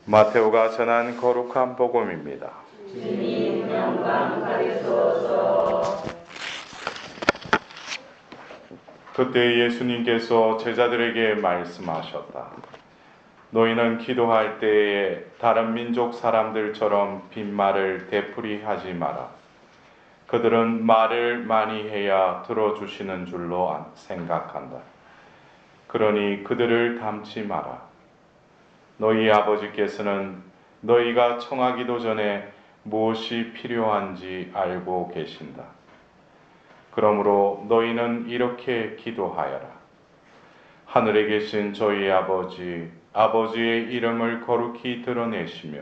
마테오가 전한 거룩한 복음입니다. 주님 영광 받으소서. 그때 예수님께서 제자들에게 말씀하셨다. 너희는 기도할 때에 다른 민족 사람들처럼 빈말을 되풀이하지 마라. 그들은 말을 많이 해야 들어주시는 줄로 생각한다. 그러니 그들을 닮지 마라. 너희 아버지께서는 너희가 청하기도 전에 무엇이 필요한지 알고 계신다. 그러므로 너희는 이렇게 기도하여라. 하늘에 계신 저희 아버지, 아버지의 이름을 거룩히 드러내시며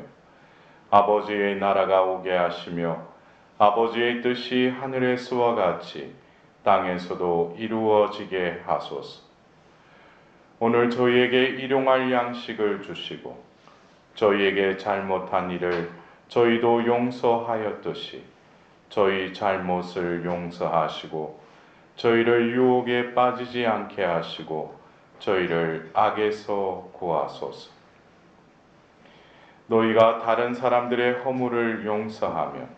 아버지의 나라가 오게 하시며 아버지의 뜻이 하늘에서와 같이 땅에서도 이루어지게 하소서. 오늘 저희에게 일용할 양식을 주시고 저희에게 잘못한 일을 저희도 용서하였듯이 저희 잘못을 용서하시고 저희를 유혹에 빠지지 않게 하시고 저희를 악에서 구하소서. 너희가 다른 사람들의 허물을 용서하면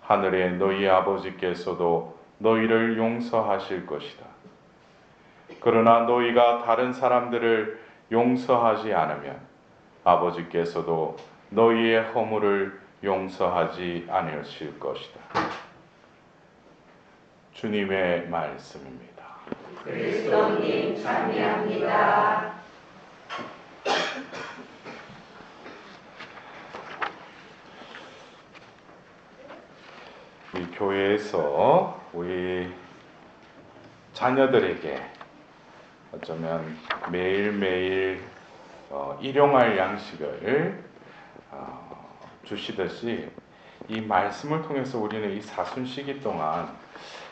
하늘의 너희 아버지께서도 너희를 용서하실 것이다. 그러나 너희가 다른 사람들을 용서하지 않으면 아버지께서도 너희의 허물을 용서하지 않으실 것이다. 주님의 말씀입니다. 그리스도님 찬미합니다. 이 교회에서 우리 자녀들에게 어쩌면 매일매일 일용할 양식을 주시듯이 이 말씀을 통해서 우리는 이 사순시기 동안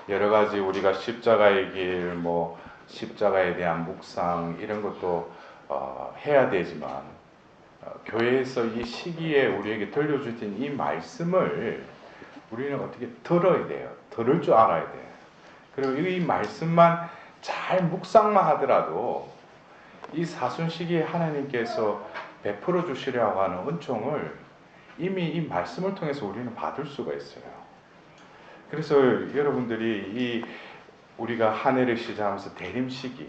여러 가지 우리가 십자가의 길, 십자가에 대한 묵상 이런 것도 해야 되지만 교회에서 이 시기에 우리에게 들려주신 이 말씀을 우리는 어떻게 들어야 돼요. 들을 줄 알아야 돼요. 그리고 이 말씀만 잘 묵상만 하더라도 이 사순시기에 하나님께서 베풀어 주시려고 하는 은총을 이미 이 말씀을 통해서 우리는 받을 수가 있어요. 그래서 여러분들이 우리가 한 해를 시작하면서 대림시기,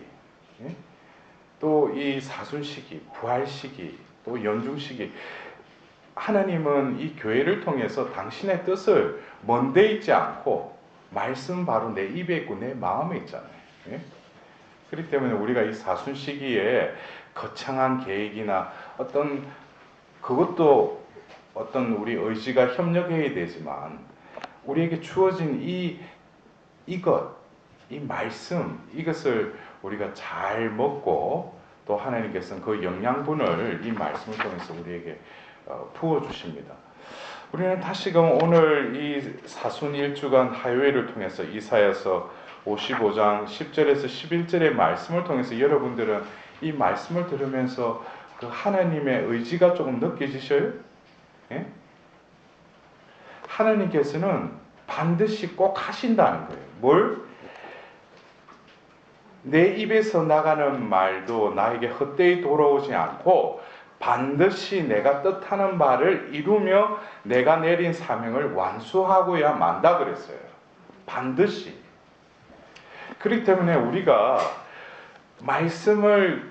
또 이 사순시기, 부활시기, 또 연중시기, 하나님은 이 교회를 통해서 당신의 뜻을 먼데 있지 않고 말씀 바로 내 입에 있고 내 마음에 있잖아요. 그렇기 때문에 우리가 이 사순시기에 거창한 계획이나 그것도 어떤 우리 의지가 협력해야 되지만 우리에게 주어진 이 말씀, 이것을 우리가 잘 먹고 또 하나님께서는 그 영양분을 이 말씀을 통해서 우리에게 부어주십니다. 우리는 다시금 오늘 이 사순 1주간 하요일을 통해서 이사야서 55장 10절에서 11절의 말씀을 통해서 여러분들은 이 말씀을 들으면서 그 하나님의 의지가 조금 느껴지셔요? 예? 하나님께서는 반드시 꼭 하신다는 거예요. 뭘? 내 입에서 나가는 말도 나에게 헛되이 돌아오지 않고 반드시 내가 뜻하는 바를 이루며 내가 내린 사명을 완수하고야 만다 그랬어요. 반드시. 그렇기 때문에 우리가 말씀을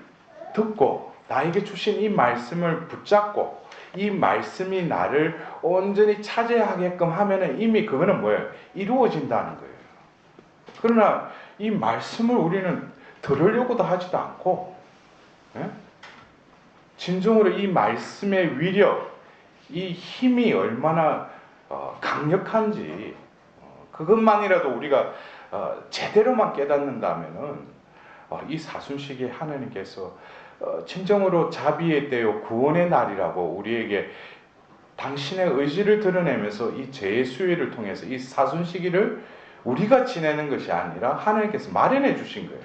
듣고 나에게 주신 이 말씀을 붙잡고 이 말씀이 나를 온전히 차지하게끔 하면은 이미 그거는 뭐예요? 이루어진다는 거예요. 그러나 이 말씀을 우리는 들으려고도 하지도 않고 진정으로 이 말씀의 위력, 이 힘이 얼마나 강력한지 그것만이라도 우리가 제대로만 깨닫는다면은 이 사순시기에 하나님께서 진정으로 자비의 때요 구원의 날이라고 우리에게 당신의 의지를 드러내면서 이 죄의 수혜를 통해서 이 사순시기를 우리가 지내는 것이 아니라 하나님께서 마련해 주신 거예요.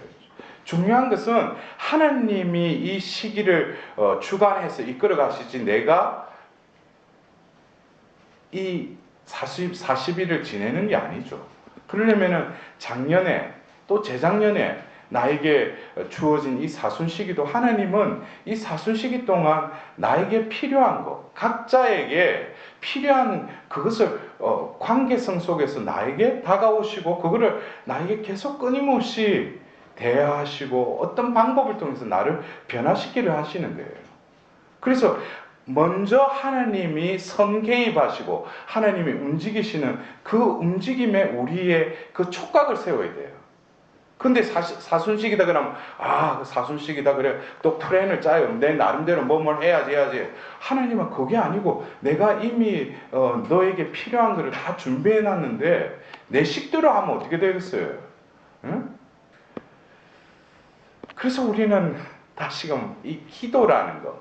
중요한 것은 하나님이 이 시기를 주관해서 이끌어 가시지 내가 이 40일을 지내는 게 아니죠. 그러려면은 작년에 또 재작년에 나에게 주어진 이 사순 시기도 하나님은 이 사순 시기 동안 나에게 필요한 것, 각자에게 필요한 그것을 관계성 속에서 나에게 다가오시고 그거를 나에게 계속 끊임없이 대하시고 어떤 방법을 통해서 나를 변화시키려 하시는 거예요. 그래서 먼저 하나님이 선개입하시고 하나님이 움직이시는 그 움직임에 우리의 그 촉각을 세워야 돼요. 근데 사순식이다 그러면 사순식이다 그래 또 플랜을 짜요. 내 나름대로 뭐뭘 해야지. 하나님은 그게 아니고 내가 이미 너에게 필요한 것을 다 준비해 놨는데 내 식대로 하면 어떻게 되겠어요? 응? 그래서 우리는 다시금 이 기도라는 것,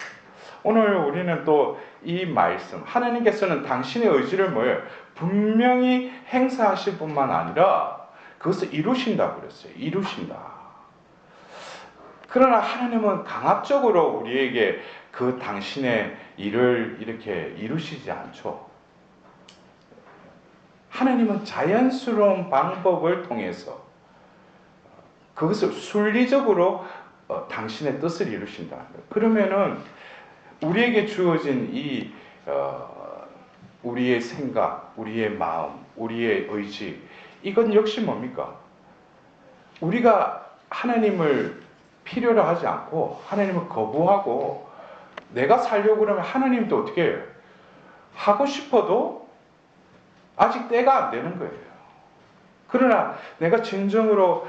오늘 우리는 또 이 말씀, 하나님께서는 당신의 의지를 분명히 행사하실 뿐만 아니라 그것을 이루신다고 그랬어요. 이루신다. 그러나 하나님은 강압적으로 우리에게 그 당신의 일을 이렇게 이루시지 않죠. 하나님은 자연스러운 방법을 통해서 그것을 순리적으로 당신의 뜻을 이루신다는 거예요. 그러면은 우리에게 주어진 이 우리의 생각, 우리의 마음, 우리의 의지, 이건 역시 뭡니까? 우리가 하나님을 필요로 하지 않고 하나님을 거부하고 내가 살려고 그러면 하나님도 어떻게 해요? 하고 싶어도 아직 때가 안 되는 거예요. 그러나 내가 진정으로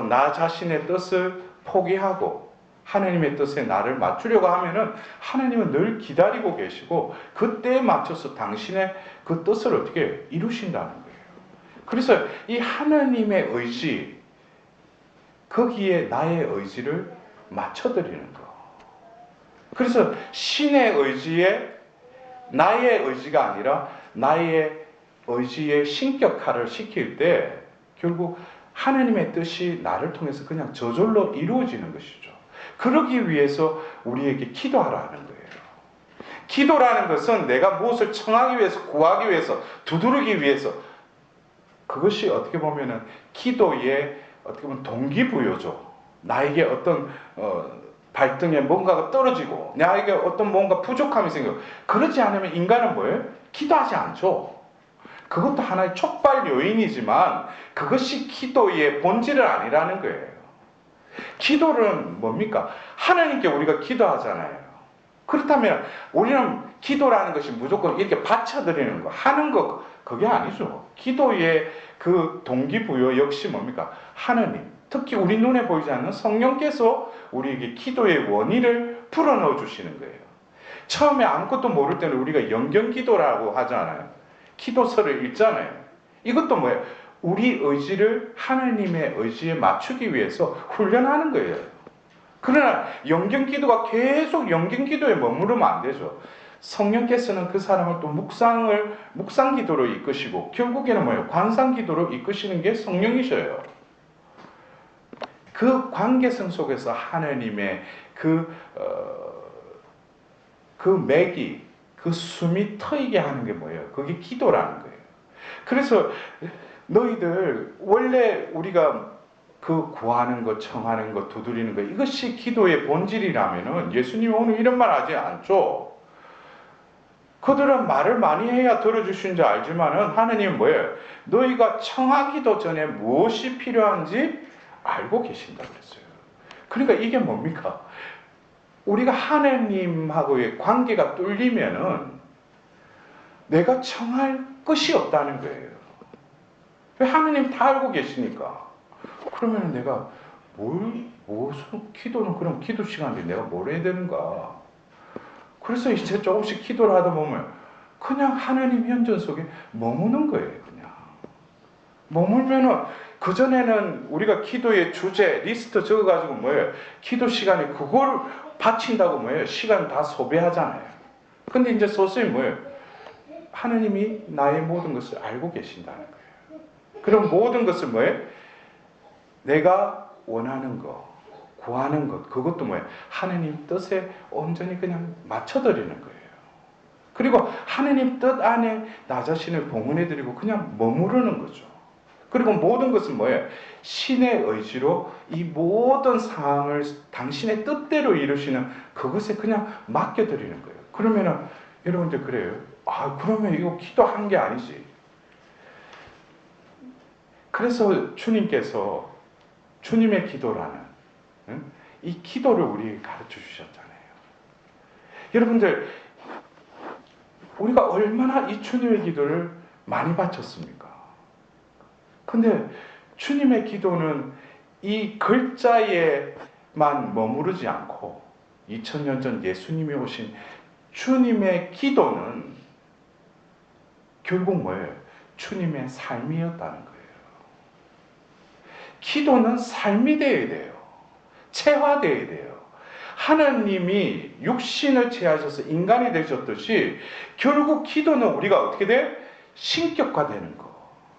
나 자신의 뜻을 포기하고 하나님의 뜻에 나를 맞추려고 하면은 하나님은 늘 기다리고 계시고 그때에 맞춰서 당신의 그 뜻을 어떻게 이루신다는 거예요. 그래서 이 하나님의 의지, 거기에 나의 의지를 맞춰드리는 거. 그래서 신의 의지에 나의 의지가 아니라 나의 의지에 신격화를 시킬 때 결국 하나님의 뜻이 나를 통해서 그냥 저절로 이루어지는 것이죠. 그러기 위해서 우리에게 기도하라는 거예요. 기도라는 것은 내가 무엇을 청하기 위해서, 구하기 위해서, 두드리기 위해서, 그것이 어떻게 보면은 기도의 어떻게 보면 동기부여죠. 나에게 어떤 발등에 뭔가가 떨어지고 나에게 어떤 뭔가 부족함이 생겨. 그러지 않으면 인간은 뭐예요? 기도하지 않죠. 그것도 하나의 촉발 요인이지만 그것이 기도의 본질은 아니라는 거예요. 기도는 뭡니까? 하나님께 우리가 기도하잖아요. 그렇다면 우리는 기도라는 것이 무조건 이렇게 바쳐드리는 거, 하는 거, 그게 아니죠. 기도의 그 동기부여 역시 뭡니까? 하나님, 특히 우리 눈에 보이지 않는 성령께서 우리에게 기도의 원인을 풀어넣어 주시는 거예요. 처음에 아무것도 모를 때는 우리가 영경기도라고 하잖아요. 기도서를 읽잖아요. 이것도 뭐예요? 우리 의지를 하나님의 의지에 맞추기 위해서 훈련하는 거예요. 그러나 영경기도가 계속 영경기도에 머무르면 안 되죠. 성령께서는 그 사람을 또 묵상기도로 이끄시고 결국에는 뭐예요? 관상기도로 이끄시는 게 성령이셔요. 그 관계성 속에서 하나님의 그 맥이, 그 숨이 트이게 하는 게 뭐예요? 그게 기도라는 거예요. 그래서 너희들 원래 우리가 그 구하는 것, 청하는 것, 두드리는 것, 이것이 기도의 본질이라면은 예수님이 오늘 이런 말 하지 않죠. 그들은 말을 많이 해야 들어주신 줄 알지만은 하나님은 뭐예요? 너희가 청하기도 전에 무엇이 필요한지 알고 계신다 그랬어요. 그러니까 이게 뭡니까? 우리가 하나님하고의 관계가 뚫리면은 내가 청할 것이 없다는 거예요. 왜? 하나님 다 알고 계시니까. 그러면 내가 무슨 기도는 그럼 기도 시간인데 내가 뭘 해야 되는가? 그래서 이제 조금씩 기도를 하다 보면 그냥 하나님 현존 속에 머무는 거예요. 그냥 머물면은 그전에는 우리가 기도의 주제 리스트 적어가지고 뭐예요? 기도 시간에 그걸 바친다고 뭐예요? 시간 다 소비하잖아요. 근데 이제 서서히 뭐예요? 하나님이 나의 모든 것을 알고 계신다는 거예요. 그럼 모든 것을 뭐예요? 내가 원하는 것, 구하는 것, 그것도 뭐예요? 하나님 뜻에 온전히 그냥 맞춰드리는 거예요. 그리고 하나님 뜻 안에 나 자신을 봉헌해드리고 그냥 머무르는 거죠. 그리고 모든 것은 뭐예요? 신의 의지로 이 모든 상황을 당신의 뜻대로 이루시는 그것에 그냥 맡겨드리는 거예요. 그러면은 여러분들 그래요. 그러면 이거 기도한 게 아니지. 그래서 주님께서 주님의 기도라는 이 기도를 우리에게 가르쳐 주셨잖아요. 여러분들, 우리가 얼마나 이 주님의 기도를 많이 바쳤습니까? 근데 주님의 기도는 이 글자에만 머무르지 않고 2000년 전 예수님이 오신 주님의 기도는 결국 뭐예요? 주님의 삶이었다는 거예요. 기도는 삶이 되어야 돼요. 체화되어야 돼요. 하나님이 육신을 취하셔서 인간이 되셨듯이 결국 기도는 우리가 어떻게 돼? 신격화되는 거.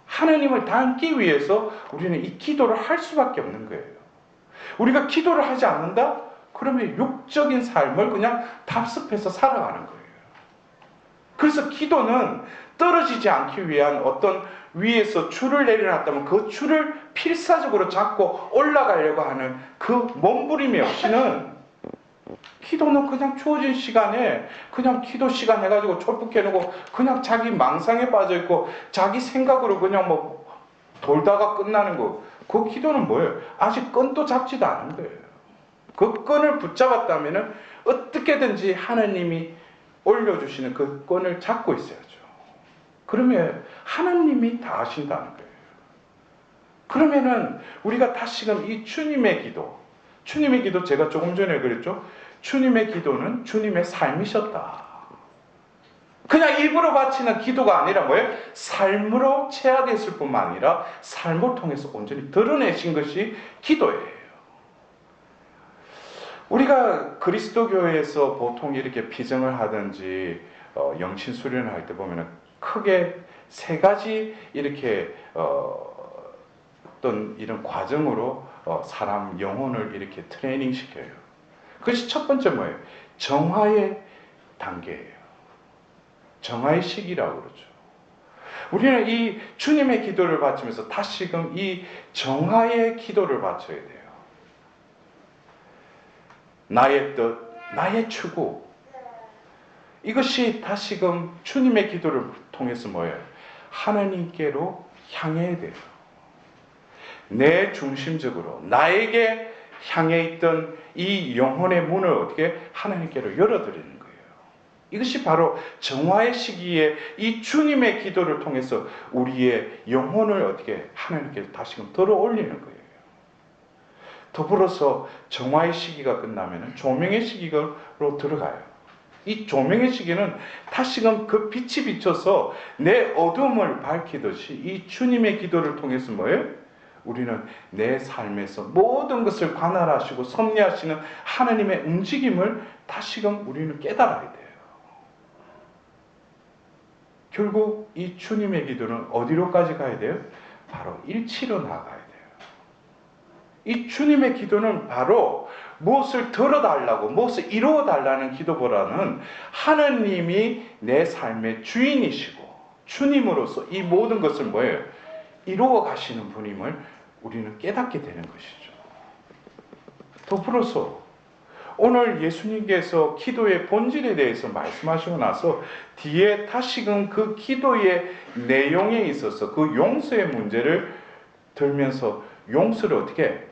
하나님을 닮기 위해서 우리는 이 기도를 할 수밖에 없는 거예요. 우리가 기도를 하지 않는다? 그러면 육적인 삶을 그냥 답습해서 살아가는 거예요. 그래서 기도는 떨어지지 않기 위한 어떤 위에서 줄을 내려놨다면 그 줄을 필사적으로 잡고 올라가려고 하는 그 몸부림이 없이는 기도는 그냥 주어진 시간에 그냥 기도 시간 해가지고 촛불 켜놓고 그냥 자기 망상에 빠져있고 자기 생각으로 그냥 뭐 돌다가 끝나는 거. 그 기도는 뭐예요? 아직 끈도 잡지도 않은 거예요. 그 끈을 붙잡았다면 어떻게든지 하나님이 올려주시는 그 끈을 잡고 있어야죠. 그러면 하나님이 다 하신다는 거예요. 그러면은 우리가 다시금 이 주님의 기도 제가 조금 전에 그랬죠. 주님의 기도는 주님의 삶이셨다. 그냥 입으로 바치는 기도가 아니라 뭐예요? 삶으로 체화됐을 뿐만 아니라 삶을 통해서 온전히 드러내신 것이 기도예요. 우리가 그리스도교에서 보통 이렇게 피정을 하든지 영신 수련을 할 때 보면 크게 세 가지 이렇게 어떤 이런 과정으로 사람 영혼을 이렇게 트레이닝 시켜요. 그것이 첫 번째 뭐예요? 정화의 단계예요. 정화의 시기라고 그러죠. 우리는 이 주님의 기도를 바치면서 다시금 이 정화의 기도를 바쳐야 돼요. 나의 뜻, 나의 추구. 이것이 다시금 주님의 기도를 통해서 뭐예요? 하나님께로 향해야 돼요. 내 중심적으로 나에게 향해 있던 이 영혼의 문을 어떻게 하나님께로 열어드리는 거예요. 이것이 바로 정화의 시기에 이 주님의 기도를 통해서 우리의 영혼을 어떻게 하나님께 다시금 들어 올리는 거예요. 더불어서 정화의 시기가 끝나면 조명의 시기로 들어가요. 이 조명의 시기는 다시금 그 빛이 비쳐서 내 어둠을 밝히듯이 이 주님의 기도를 통해서 뭐예요? 우리는 내 삶에서 모든 것을 관할하시고 섭리하시는 하나님의 움직임을 다시금 우리는 깨달아야 돼요. 결국 이 주님의 기도는 어디로까지 가야 돼요? 바로 일치로 나가야 돼요. 이 주님의 기도는 바로 무엇을 들어달라고, 무엇을 이루어달라는 기도보다는 하나님이 내 삶의 주인이시고 주님으로서 이 모든 것을 뭐예요? 이루어 가시는 분임을 우리는 깨닫게 되는 것이죠. 더불어서 오늘 예수님께서 기도의 본질에 대해서 말씀하시고 나서 뒤에 다시금 그 기도의 내용에 있어서 그 용서의 문제를 들면서 용서를 어떻게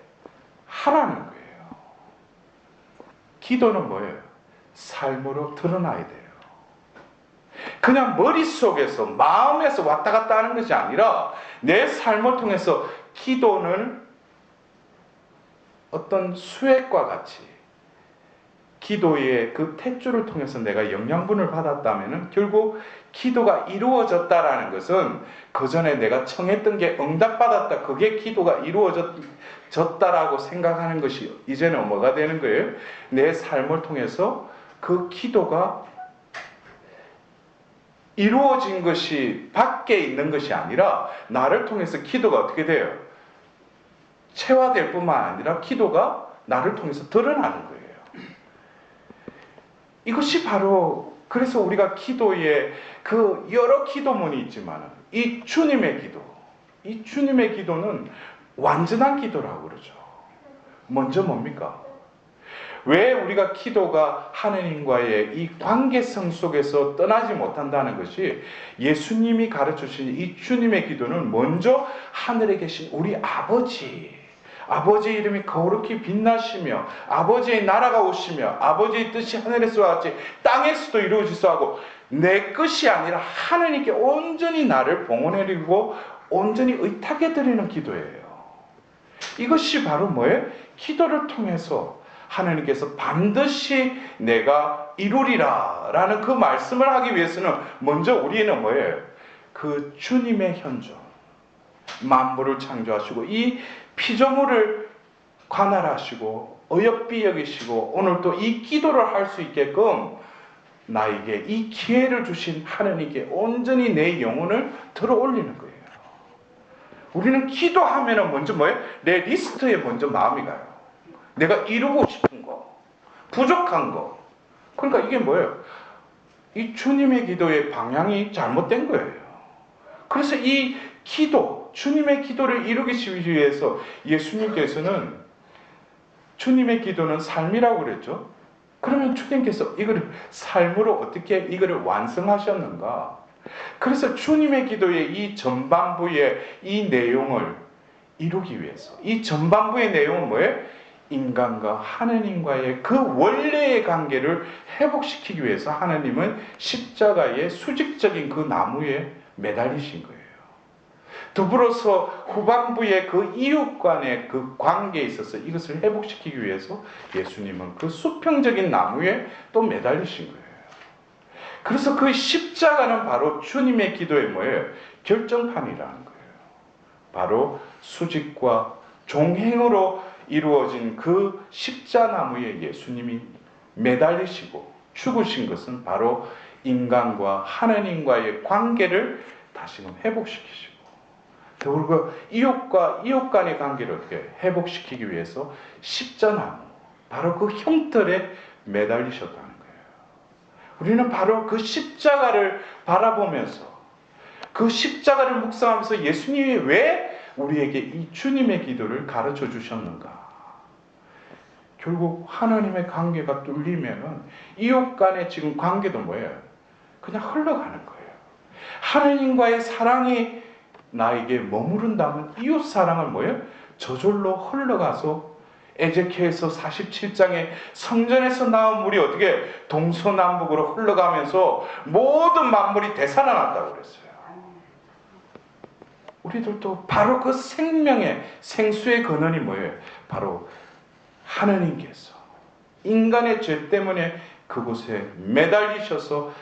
하라는 거예요. 기도는 뭐예요? 삶으로 드러나야 돼요. 그냥 머릿속에서 마음에서 왔다 갔다 하는 것이 아니라 내 삶을 통해서 기도는 어떤 수액과 같이 기도의 그 탯줄을 통해서 내가 영양분을 받았다면 결국 기도가 이루어졌다라는 것은 그 전에 내가 청했던 게 응답받았다. 그게 기도가 이루어졌다라고 생각하는 것이 이제는 뭐가 되는 거예요? 내 삶을 통해서 그 기도가 이루어진 것이 밖에 있는 것이 아니라 나를 통해서 기도가 어떻게 돼요? 체화될 뿐만 아니라 기도가 나를 통해서 드러나는 거예요. 이것이 바로 그래서 우리가 기도에 그 여러 기도문이 있지만 이 주님의 기도, 이 주님의 기도는 완전한 기도라고 그러죠. 먼저 뭡니까? 왜 우리가 기도가 하느님과의 이 관계성 속에서 떠나지 못한다는 것이 예수님이 가르쳐주신 이 주님의 기도는 먼저 하늘에 계신 우리 아버지의 이름이 거룩히 빛나시며 아버지의 나라가 오시며 아버지의 뜻이 하늘에서와 같이 땅에서도 이루어지소 하고 내 것이 아니라 하느님께 온전히 나를 봉헌해드리고 온전히 의탁해드리는 기도예요. 이것이 바로 뭐예요? 기도를 통해서 하나님께서 반드시 내가 이루리라 라는 그 말씀을 하기 위해서는 먼저 우리는 뭐예요? 그 주님의 현존, 만물을 창조하시고 이 피조물을 관할하시고 어여삐 여기시고 오늘 또 이 기도를 할 수 있게끔 나에게 이 기회를 주신 하나님께 온전히 내 영혼을 들어 올리는 거예요. 우리는 기도하면 먼저 뭐예요? 내 리스트에 먼저 마음이 가요. 내가 이루고 싶은 거, 부족한 거. 그러니까 이게 뭐예요? 이 주님의 기도의 방향이 잘못된 거예요. 그래서 이 기도, 주님의 기도를 이루기 위해서 예수님께서는 주님의 기도는 삶이라고 그랬죠. 그러면 주님께서 이거를 삶으로 어떻게 이거를 완성하셨는가? 그래서 주님의 기도의 이 전반부의 이 내용을 이루기 위해서 이 전반부의 내용은 뭐예요? 인간과 하느님과의 그 원래의 관계를 회복시키기 위해서 하느님은 십자가의 수직적인 그 나무에 매달리신 거예요. 더불어서 후반부의 그 이웃 간의 그 관계에 있어서 이것을 회복시키기 위해서 예수님은 그 수평적인 나무에 또 매달리신 거예요. 그래서 그 십자가는 바로 주님의 기도의 뭐예요? 결정판이라는 거예요. 바로 수직과 종행으로 이루어진 그 십자나무에 예수님이 매달리시고 죽으신 것은 바로 인간과 하나님과의 관계를 다시금 회복시키시고 그리고 이웃과 이웃 간의 관계를 어떻게 회복시키기 위해서 십자나무, 바로 그 흉털에 매달리셨다는 거예요. 우리는 바로 그 십자가를 바라보면서 그 십자가를 묵상하면서 예수님이 왜 우리에게 이 주님의 기도를 가르쳐 주셨는가? 결국 하나님의 관계가 뚫리면은 이웃 간의 지금 관계도 뭐예요? 그냥 흘러가는 거예요. 하나님과의 사랑이 나에게 머무른다면 이웃 사랑은 뭐예요? 저절로 흘러가서 에제키엘서 47장에 성전에서 나온 물이 어떻게 동서남북으로 흘러가면서 모든 만물이 되살아났다고 그랬어요. 우리들도 바로 그 생명의 생수의 근원이 뭐예요? 바로 하나님께서 인간의 죄 때문에 그곳에 매달리셔서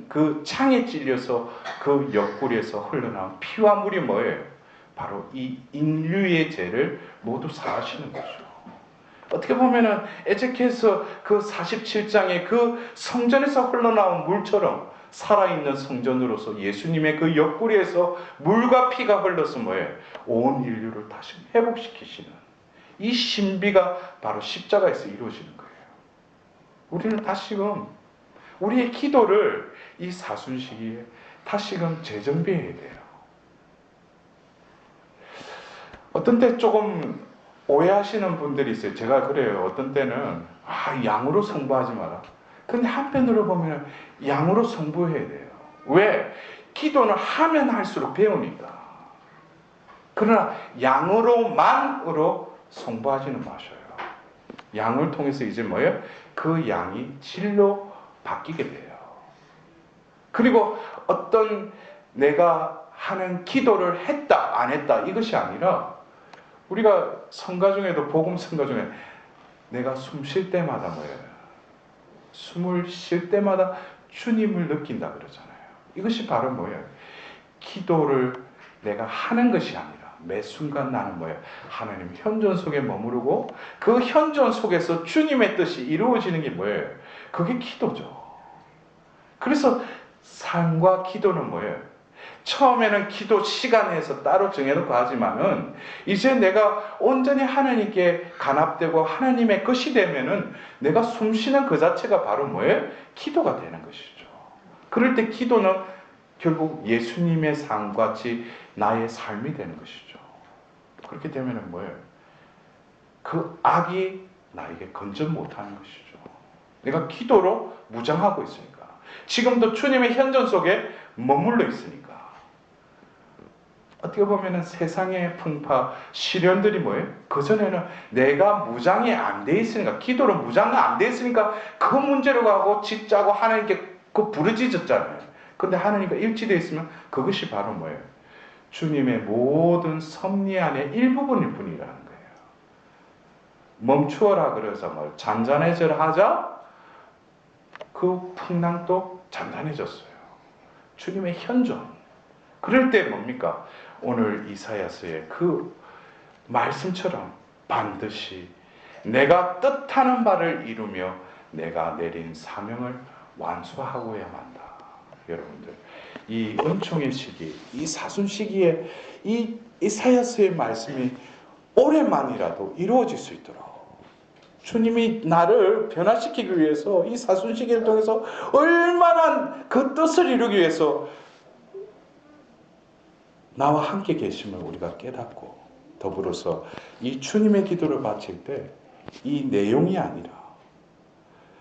그 창에 찔려서 그 옆구리에서 흘러나온 피와 물이 뭐예요? 바로 이 인류의 죄를 모두 사하시는 거죠. 어떻게 보면은 에제키엘서 그 47장의 그 성전에서 흘러나온 물처럼 살아있는 성전으로서 예수님의 그 옆구리에서 물과 피가 흘러서 뭐예요? 온 인류를 다시 회복시키시는 이 신비가 바로 십자가에서 이루어지는 거예요. 우리는 다시금 우리의 기도를 이 사순 시기에 다시금 재정비해야 돼요. 어떤 때 조금 오해하시는 분들이 있어요. 제가 그래요. 어떤 때는 양으로 성부하지 마라. 근데 한편으로 보면 양으로 성부해야 돼요. 왜? 기도는 하면 할수록 배우니까. 그러나 양으로만으로 성부하지는 마셔요. 양을 통해서 이제 뭐예요? 그 양이 질로 바뀌게 돼요. 그리고 어떤 내가 하는 기도를 했다 안 했다 이것이 아니라 우리가 성가 중에도 복음 성가 중에 내가 숨 쉴 때마다 뭐예요? 숨을 쉴 때마다 주님을 느낀다 그러잖아요. 이것이 바로 뭐예요? 기도를 내가 하는 것이 아니라 매 순간 나는 뭐예요? 하나님 현존 속에 머무르고 그 현존 속에서 주님의 뜻이 이루어지는 게 뭐예요? 그게 기도죠. 그래서 삶과 기도는 뭐예요? 처음에는 기도 시간에서 따로 정해놓고 하지만은 이제 내가 온전히 하나님께 간합되고 하나님의 것이 되면은 내가 숨쉬는 그 자체가 바로 뭐예요? 기도가 되는 것이죠. 그럴 때 기도는 결국 예수님의 삶과 같이 나의 삶이 되는 것이죠. 그렇게 되면은 뭐예요? 그 악이 나에게 건전 못하는 것이죠. 내가 기도로 무장하고 있으니까. 지금도 주님의 현존 속에 머물러 있으니까. 어떻게 보면은 세상의 풍파, 시련들이 뭐예요? 그전에는 내가 무장이 안 돼 있으니까, 기도로 무장이 안 돼 있으니까 그 문제로 가고 짓자고 하나님께 그 부르짖었잖아요. 근데 하나님과 일치되어 있으면 그것이 바로 뭐예요? 주님의 모든 섭리 안의 일부분일 뿐이라는 거예요. 멈추어라 그래서 뭐 잔잔해져라 하자 그 풍랑도 잔잔해졌어요. 주님의 현존. 그럴 때 뭡니까? 오늘 이사야서의 그 말씀처럼 반드시 내가 뜻하는 바를 이루며 내가 내린 사명을 완수하고야 만다. 여러분들, 이 은총의 시기, 이 사순 시기에 이 이사야서의 말씀이 올해만이라도 이루어질 수 있도록 주님이 나를 변화시키기 위해서 이 사순 시기를 통해서 얼마나 그 뜻을 이루기 위해서 나와 함께 계심을 우리가 깨닫고, 더불어서 이 주님의 기도를 바칠 때 이 내용이 아니라,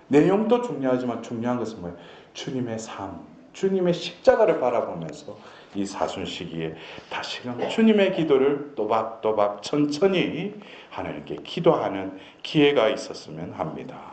내용도 중요하지만 중요한 것은 뭐예요? 주님의 삶, 주님의 십자가를 바라보면서 이 사순 시기에 다시금 주님의 기도를 또박또박 천천히 하나님께 기도하는 기회가 있었으면 합니다.